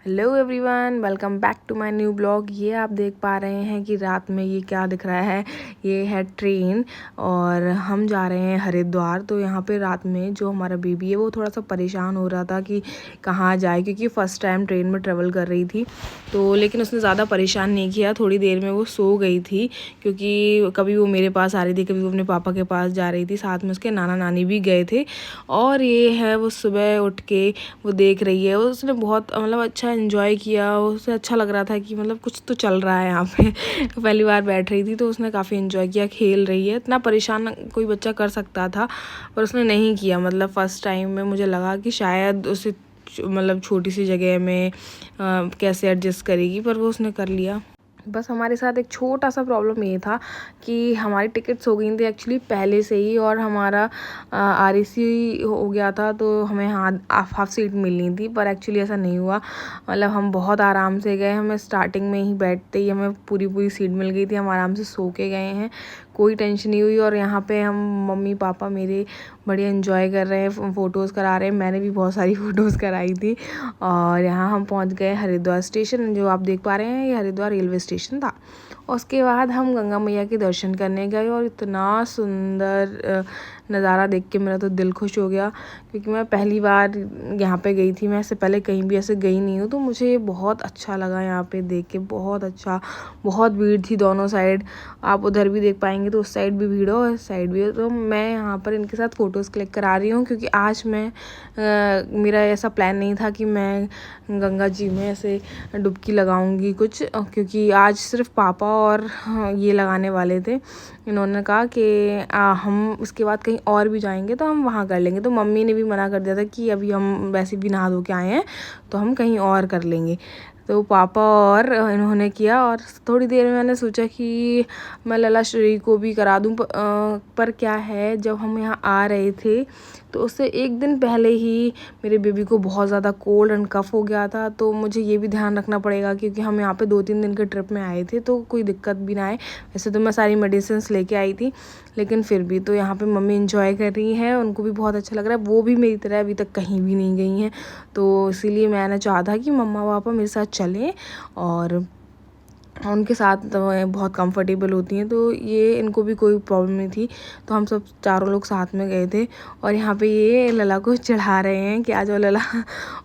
Hello everyone, welcome back to my new blog. ये आप देख पा रहे हैं कि रात में ये क्या दिख रहा है। ये है ट्रेन और हम जा रहे हैं हरिद्वार। तो यहाँ पे रात में जो हमारा बेबी है वो थोड़ा सा परेशान हो रहा था कि कहाँ जाए, क्योंकि फ़र्स्ट टाइम ट्रेन में ट्रेवल कर रही थी। तो लेकिन उसने ज़्यादा परेशान नहीं किया, थोड़ी देर में वो सो गई थी, क्योंकि कभी वो मेरे पास आ रही थी, कभी वो अपने पापा के पास जा रही थी। साथ में उसके नाना नानी भी गए थे। और ये है वो सुबह उठ के वो देख रही है। उसने बहुत मतलब अच्छा एंजॉय किया, उसे अच्छा लग रहा था कि मतलब कुछ तो चल रहा है यहाँ पे। पहली बार बैठ रही थी तो उसने काफ़ी एंजॉय किया, खेल रही है। इतना परेशान कोई बच्चा कर सकता था पर उसने नहीं किया। मतलब फ़र्स्ट टाइम में मुझे लगा कि शायद उसे मतलब छोटी सी जगह में कैसे एडजस्ट करेगी, पर वो उसने कर लिया। बस हमारे साथ एक छोटा सा प्रॉब्लम ये था कि हमारी टिकट्स हो गई थी एक्चुअली पहले से ही, और हमारा आरएसी हो गया था, तो हमें हाफ सीट मिलनी थी। पर एक्चुअली ऐसा नहीं हुआ। मतलब हम बहुत आराम से गए, हमें स्टार्टिंग में ही बैठते ही हमें पूरी सीट मिल गई थी। हम आराम से सो के गए हैं, कोई टेंशन नहीं हुई। और यहाँ पे हम मम्मी पापा मेरे बढ़िया एंजॉय कर रहे हैं, फ़ोटोज़ करा रहे हैं। मैंने भी बहुत सारी फ़ोटोज़ कराई थी। और यहाँ हम पहुँच गए हरिद्वार स्टेशन। जो आप देख पा रहे हैं ये हरिद्वार रेलवे स्टेशन था। उसके बाद हम गंगा मैया के दर्शन करने गए और इतना सुंदर नज़ारा देख के मेरा तो दिल खुश हो गया, क्योंकि मैं पहली बार यहाँ पे गई थी। मैं इससे पहले कहीं भी ऐसे गई नहीं हूँ, तो मुझे ये बहुत अच्छा लगा यहाँ पे देख के। बहुत अच्छा, बहुत भीड़ थी दोनों साइड। आप उधर भी देख पाएंगे तो उस साइड भी भीड़ हो, इस साइड भी हो। तो मैं यहाँ पर इनके साथ फ़ोटोज़ क्लिक करा रही हूँ, क्योंकि आज मेरा ऐसा प्लान नहीं था कि मैं गंगा जी में ऐसे डुबकी लगाऊंगी कुछ, क्योंकि आज सिर्फ पापा और ये लगाने वाले थे। इन्होंने कहा कि हम इसके बाद कहीं और भी जाएंगे तो हम वहाँ कर लेंगे। तो मम्मी ने भी मना कर दिया था कि अभी हम वैसे भी नहा धो के आए हैं तो हम कहीं और कर लेंगे। तो पापा और इन्होंने किया, और थोड़ी देर में मैंने सोचा कि मैं लला श्री को भी करा दूं। पर क्या है, जब हम यहाँ आ रहे थे तो उससे एक दिन पहले ही मेरे बेबी को बहुत ज़्यादा कोल्ड एंड कफ़ हो गया था। तो मुझे ये भी ध्यान रखना पड़ेगा, क्योंकि हम यहाँ पे 2-3 दिन के ट्रिप में आए थे, तो कोई दिक्कत भी ना आए। वैसे तो मैं सारी मेडिसिन्स लेके आई थी, लेकिन फिर भी। तो यहाँ पे मम्मी इंजॉय कर रही हैं, उनको भी बहुत अच्छा लग रहा है। वो भी मेरी तरह अभी तक कहीं भी नहीं गई हैं, तो इसीलिए मैंने चाहा था कि मम्मा पापा मेरे साथ चलें और उनके साथ बहुत कंफर्टेबल होती हैं। तो ये इनको भी कोई प्रॉब्लम नहीं थी, तो हम सब चारों लोग साथ में गए थे। और यहाँ पे ये लला को चढ़ा रहे हैं कि आ जाओ लला।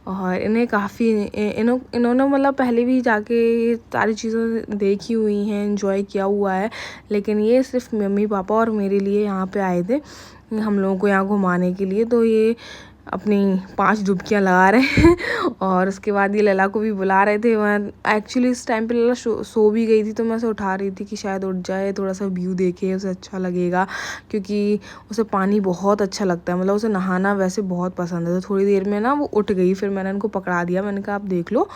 और इन्हें काफ़ी इन्होंने मतलब पहले भी जाके सारी चीज़ें देखी हुई हैं, एंजॉय किया हुआ है। लेकिन ये सिर्फ मम्मी पापा और मेरे लिए यहाँ पे आए थे, हम लोगों को यहाँ घुमाने के लिए। तो ये अपनी 5 डुबकियाँ लगा रहे हैं। और उसके बाद ये लला को भी बुला रहे थे। मैं एक्चुअली इस टाइम पे लला सो भी गई थी, तो मैं उसे उठा रही थी कि शायद उठ जाए, थोड़ा सा व्यू देखे, उसे अच्छा लगेगा, क्योंकि उसे पानी बहुत अच्छा लगता है। मतलब उसे नहाना वैसे बहुत पसंद है। तो थोड़ी देर में ना वो उठ गई, फिर मैंने उनको पकड़ा दिया। मैंने कहा आप देख लो,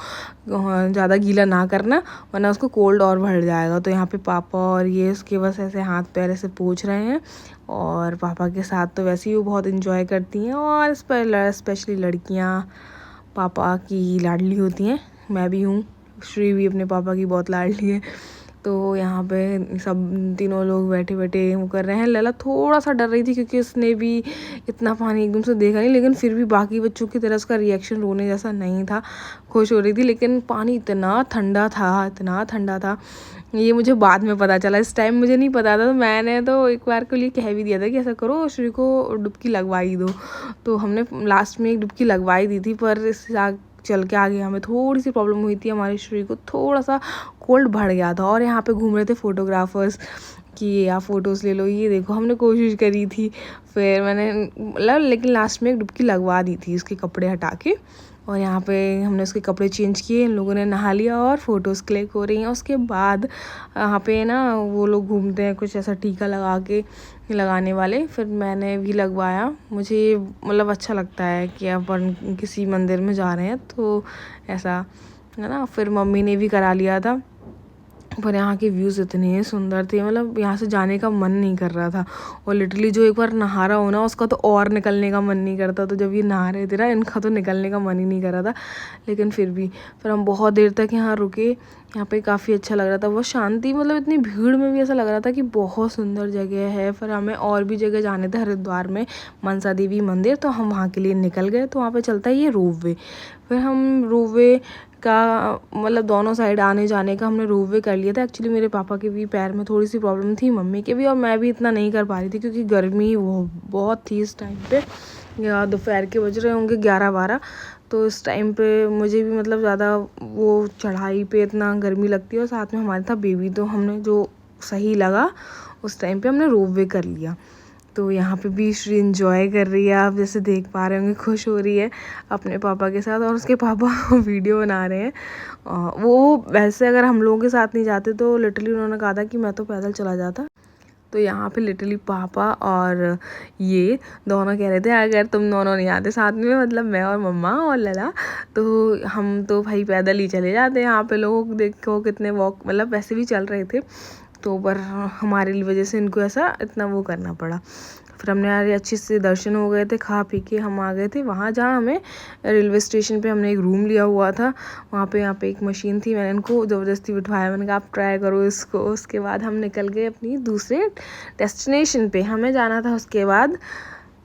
ज़्यादा गीला ना करना, वरना उसको कोल्ड और बढ़ जाएगा। तो यहाँ पे पापा और ये उसके बस ऐसे हाथ पैर ऐसे पोंछ रहे हैं। और पापा के साथ तो वैसे ही वो बहुत इन्जॉय करती हैं, और इस पर स्पेशली लड़कियां पापा की लाडली होती हैं। मैं भी हूँ, श्री भी अपने पापा की बहुत लाडली है। तो यहाँ पे सब तीनों लोग बैठे बैठे वो कर रहे हैं। लला थोड़ा सा डर रही थी, क्योंकि उसने भी इतना पानी एकदम से देखा नहीं, लेकिन फिर भी बाकी बच्चों की तरह उसका रिएक्शन रोने जैसा नहीं था। खुश हो रही थी, लेकिन पानी इतना ठंडा था, इतना ठंडा था। ये मुझे बाद में पता चला, इस टाइम मुझे नहीं पता था। तो मैंने तो एक बार के लिए कह भी दिया था कि ऐसा करो, श्री को डुबकी लगवा ही दो। तो हमने लास्ट में एक डुबकी लगवाई दी थी, पर इससे चल के आगे हमें थोड़ी सी प्रॉब्लम हुई थी। हमारे शरीर को थोड़ा सा कोल्ड बढ़ गया था। और यहाँ पे घूम रहे थे फोटोग्राफर्स कि आप फ़ोटोज़ ले लो, ये देखो। हमने कोशिश करी थी, फिर मैंने मतलब लेकिन लास्ट में एक डुबकी लगवा दी थी उसके कपड़े हटा के। और यहाँ पे हमने उसके कपड़े चेंज किए, इन लोगों ने नहा लिया और फ़ोटोज़ क्लिक हो रही हैं। उसके बाद यहाँ पे ना वो लोग घूमते हैं कुछ ऐसा टीका लगा के, लगाने वाले। फिर मैंने भी लगवाया। मुझे मतलब अच्छा लगता है कि अपन किसी मंदिर में जा रहे हैं तो ऐसा है ना। फिर मम्मी ने भी करा लिया था। पर यहाँ के व्यूज़ इतने सुंदर थे, मतलब यहाँ से जाने का मन नहीं कर रहा था। और लिटरली जो एक बार नहा रहा हो ना, उसका तो और निकलने का मन नहीं करता। तो जब ये नहा रहे थे ना, इनका तो निकलने का मन ही नहीं कर रहा था। लेकिन फिर हम बहुत देर तक यहाँ रुके। यहाँ पे काफ़ी अच्छा लग रहा था, बहुत शांति। मतलब इतनी भीड़ में भी ऐसा लग रहा था कि बहुत सुंदर जगह है। फिर हमें और भी जगह जाने थे हरिद्वार में, मनसा देवी मंदिर, तो हम वहाँ के लिए निकल गए। तो वहाँ पे चलता है ये रोपवे। फिर हम रोपवे का मतलब दोनों साइड आने जाने का हमने रोपवे कर लिया था। एक्चुअली मेरे पापा के भी पैर में थोड़ी सी प्रॉब्लम थी, मम्मी के भी, और मैं भी इतना नहीं कर पा रही थी क्योंकि गर्मी वो बहुत थी इस टाइम पे। या दोपहर के बज रहे होंगे 11-12, तो इस टाइम पे मुझे भी मतलब ज़्यादा वो चढ़ाई पे इतना गर्मी लगती है, और साथ में हमारे था बेबी, तो हमने जो सही लगा उस टाइम पे हमने रोपवे कर लिया। तो यहाँ पे भी श्री इंजॉय कर रही है, आप जैसे देख पा रहे होंगे, खुश हो रही है अपने पापा के साथ, और उसके पापा वीडियो बना रहे हैं। वो वैसे अगर हम लोगों के साथ नहीं जाते तो लिटरली उन्होंने कहा था कि मैं तो पैदल चला जाता। तो यहाँ पे लिटरली पापा और ये दोनों कह रहे थे अगर तुम दोनों नहीं आते साथ में, मतलब मैं और मम्मा और लला, तो हम तो भाई पैदल ही चले जाते। यहाँ पे लोग देखो कितने वॉक, मतलब वैसे भी चल रहे थे, तो पर हमारी वजह से इनको ऐसा इतना वो करना पड़ा। फिर हमने यार अच्छे से दर्शन हो गए थे, खा पी के हम आ गए थे वहाँ जहाँ हमें रेलवे स्टेशन पे हमने एक रूम लिया हुआ था। वहाँ पे एक मशीन थी, मैंने इनको ज़बरदस्ती बिठवाया, मैंने कहा आप ट्राई करो इसको। उसके बाद हम निकल गए अपनी दूसरे डेस्टिनेशन पे, हमें जाना था उसके बाद।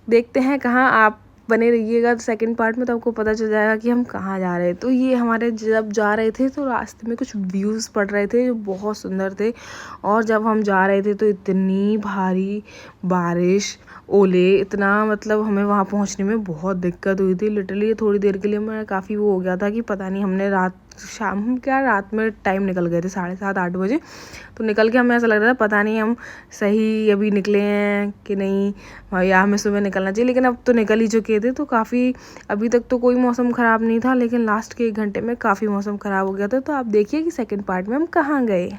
देखते हैं कहाँ, आप बने रहिएगा सेकंड पार्ट में तो आपको पता चल जाएगा कि हम कहाँ जा रहे हैं। तो ये हमारे जब जा रहे थे तो रास्ते में कुछ व्यूज़ पड़ रहे थे जो बहुत सुंदर थे, और जब हम जा रहे थे तो इतनी भारी बारिश, ओले, इतना मतलब हमें वहाँ पहुँचने में बहुत दिक्कत हुई थी। लिटरली थोड़ी देर के लिए मैं काफ़ी वो हो गया था कि पता नहीं, हमने रात में टाइम निकल गए थे 7:30-8 बजे, तो निकल के हमें ऐसा लग रहा था पता नहीं हम सही अभी निकले हैं कि नहीं, या हमें सुबह निकलना चाहिए, लेकिन अब तो निकल ही चुके थे। तो काफ़ी, अभी तक तो कोई मौसम ख़राब नहीं था, लेकिन लास्ट के 1 घंटे में काफ़ी मौसम ख़राब हो गया था। तो आप देखिए कि सेकंड पार्ट में हम कहाँ गए।